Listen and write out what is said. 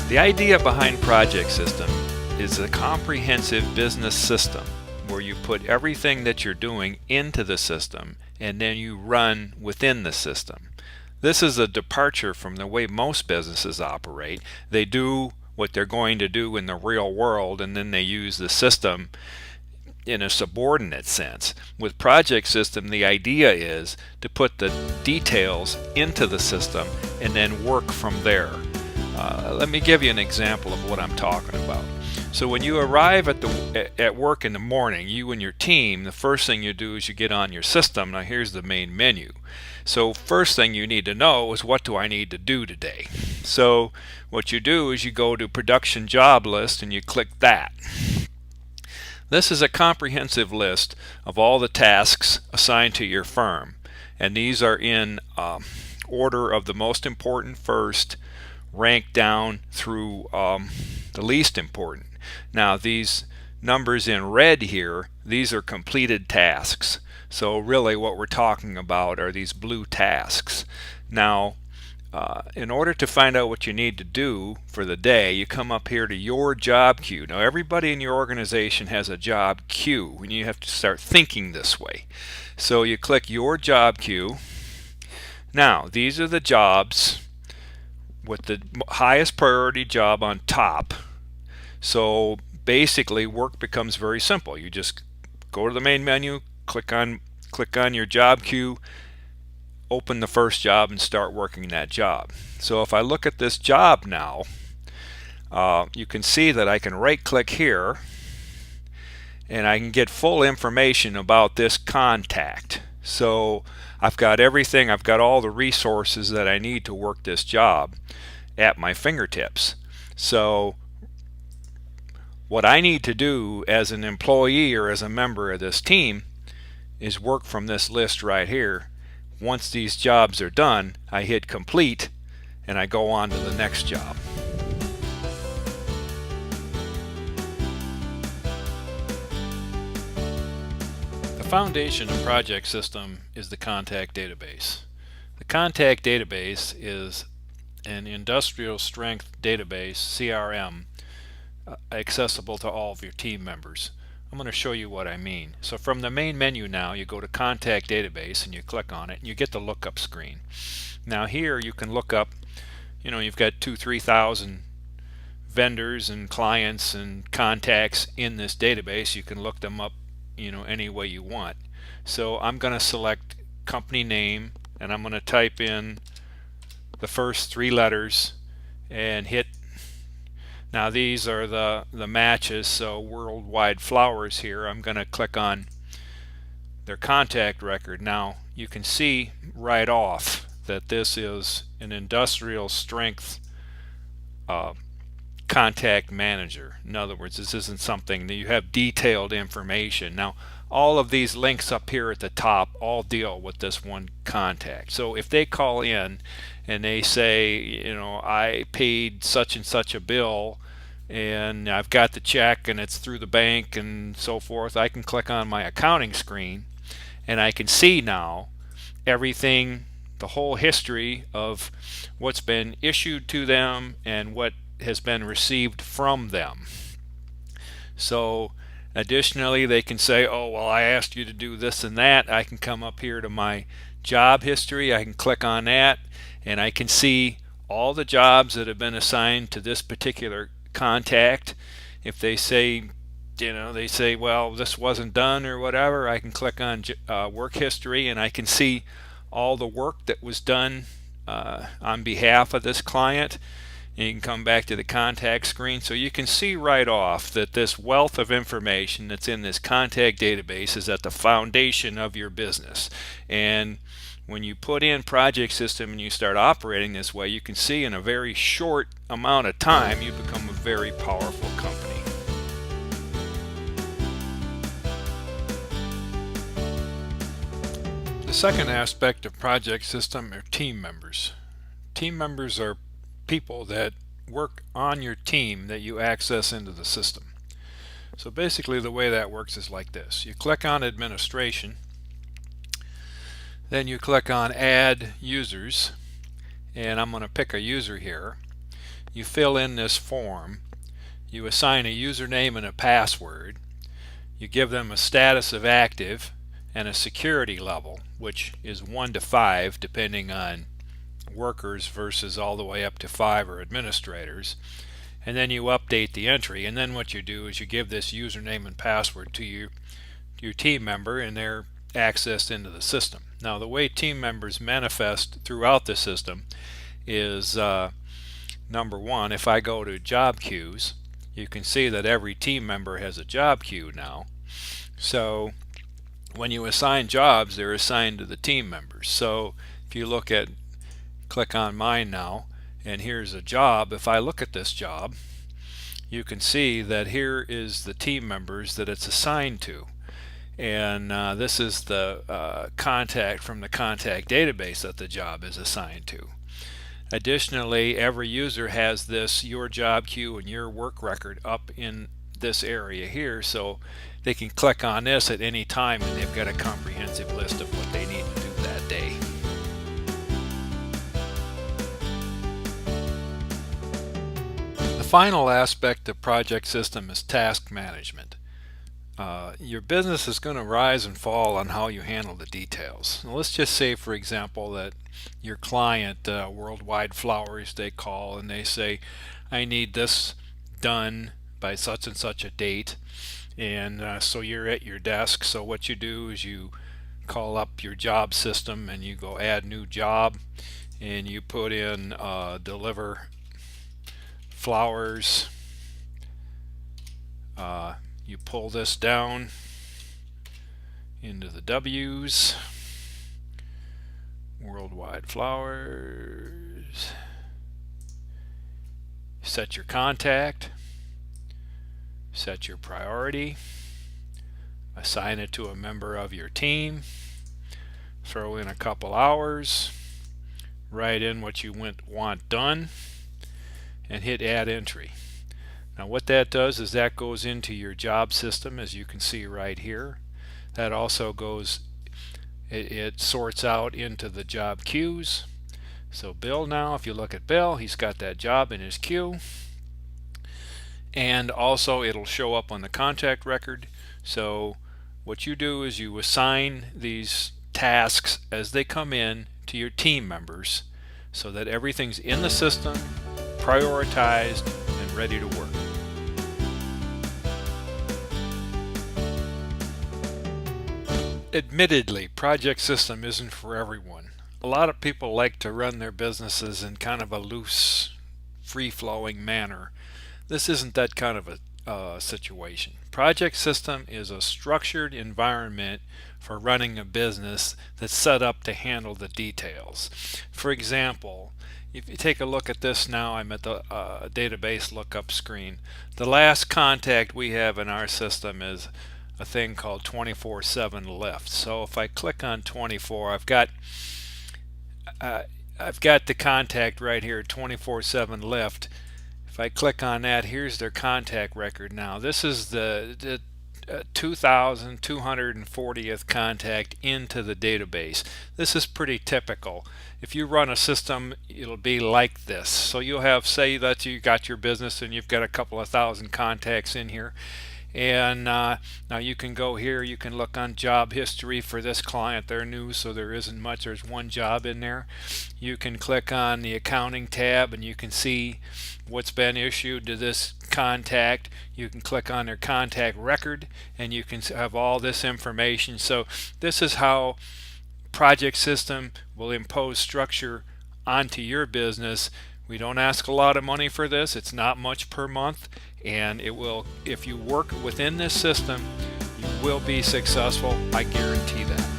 The idea behind Project System is a comprehensive business system where you put everything that you're doing into the system and then you run within the system. This is a departure from the way most businesses operate. They do what they're going to do in the real world and then they use the system in a subordinate sense. With Project System, the idea is to put the details into the system and then work from there. Let me give you an example of what I'm talking about. So when you arrive at work in the morning, you and your team, the first thing you do is you get on your system. Now here's the main menu. So first thing you need to know is, what do I need to do today? So what you do is you go to production job list and you click that. This is a comprehensive list of all the tasks assigned to your firm, and these are in order of the most important first, ranked down through the least important. Now these numbers in red here, these are completed tasks. So really what we're talking about are these blue tasks. Now in order to find out what you need to do for the day, you come up here to your job queue. Now everybody in your organization has a job queue and you have to start thinking this way. So you click your job queue. Now these are the jobs with the highest priority job on top. So basically work becomes very simple. You just go to the main menu, click on your job queue, open the first job and start working that job. So if I look at this job now, you can see that I can right click here and I can get full information about this contact. So I've got everything, I've got all the resources that I need to work this job at my fingertips. So what I need to do as an employee or as a member of this team is work from this list right here. Once these jobs are done, I hit complete and I go on to the next job. The foundation of Project System is the contact database. The contact database is an industrial strength database, CRM, accessible to all of your team members. I'm going to show you what I mean. So from the main menu now, you go to Contact Database and you click on it and you get the lookup screen. Now here you can look up, you've got 2,000-3,000 vendors and clients and contacts in this database. You can look them up any way you want. So I'm going to select company name and I'm going to type in the first 3 letters and hit. Now these are the matches, so Worldwide Flowers here. I'm going to click on their contact record. Now you can see right off that this is an industrial strength contact manager. In other words, this isn't something that you have detailed information. Now all of these links up here at the top all deal with this one contact. So if they call in and they say, I paid such and such a bill and I've got the check and it's through the bank and so forth, I can click on my accounting screen and I can see now everything, the whole history of what's been issued to them and what has been received from them. So additionally, they can say, oh well, I asked you to do this and that. I can come up here to my job history, I can click on that and I can see all the jobs that have been assigned to this particular contact. If they say, well, this wasn't done or whatever, I can click on work history and I can see all the work that was done on behalf of this client. And you can come back to the contact screen. So you can see right off that this wealth of information that's in this contact database is at the foundation of your business. And when you put in Project System and you start operating this way, you can see in a very short amount of time you become a very powerful company. The second aspect of Project System are team members. Team members are people that work on your team that you access into the system. So basically the way that works is like this. You click on Administration, then you click on Add Users, and I'm going to pick a user here. you fill in this form, you assign a username and a password, you give them a status of active and a security level, which is 1 to 5 depending on workers versus all the way up to 5 or administrators, and then you update the entry. And then what you do is you give this username and password to your team member, and they're accessed into the system. Now the way team members manifest throughout the system is number one, if I go to job queues, you can see that every team member has a job queue now. So when you assign jobs, they're assigned to the team members. So if you click on mine now, and here's a job. If I look at this job, you can see that here is the team members that it's assigned to. And this is the contact from the contact database that the job is assigned to. Additionally, every user has this your job queue and your work record up in this area here, so they can click on this at any time and they've got a comprehensive list of what they need to do that day. The final aspect of project system is task management. Your business is going to rise and fall on how you handle the details. Now, let's just say, for example, that your client, Worldwide Flowers, they call and they say, I need this done by such and such a date. And so you're at your desk. So what you do is you call up your job system and you go add new job, and you put in deliver flowers. You pull this down into the W's, Worldwide Flowers, set your contact, set your priority, assign it to a member of your team, throw in a couple hours, write in what you want done, and hit add entry. Now what that does is that goes into your job system, as you can see right here. That also goes, it sorts out into the job queues. So Bill, now if you look at Bill, he's got that job in his queue. And also it'll show up on the contact record. So what you do is you assign these tasks as they come in to your team members so that everything's in the system, prioritized, and ready to work. Admittedly, project system isn't for everyone. A lot of people like to run their businesses in kind of a loose, free-flowing manner. This isn't that kind of a situation. Project system is a structured environment for running a business that's set up to handle the details. For example, if you take a look at this now, I'm at the database lookup screen. The last contact we have in our system is a thing called 24/7 lift. So if I click on 24, I've got the contact right here, 24/7 lift. If I click on that, here's their contact record now. This is the 2,240th contact into the database. This is pretty typical. If you run a system, it'll be like this. So you'll have, say that you got your business and you've got a couple of thousand contacts in here. And now you can go here, you can look on job history for this client. They're new, so there isn't much. There's one job in there. You can click on the accounting tab and you can see what's been issued to this contact. You can click on their contact record and you can have all this information. So this is how project system will impose structure onto your business. We don't ask a lot of money for this. It's not much per month, and it will, if you work within this system, you will be successful. I guarantee that.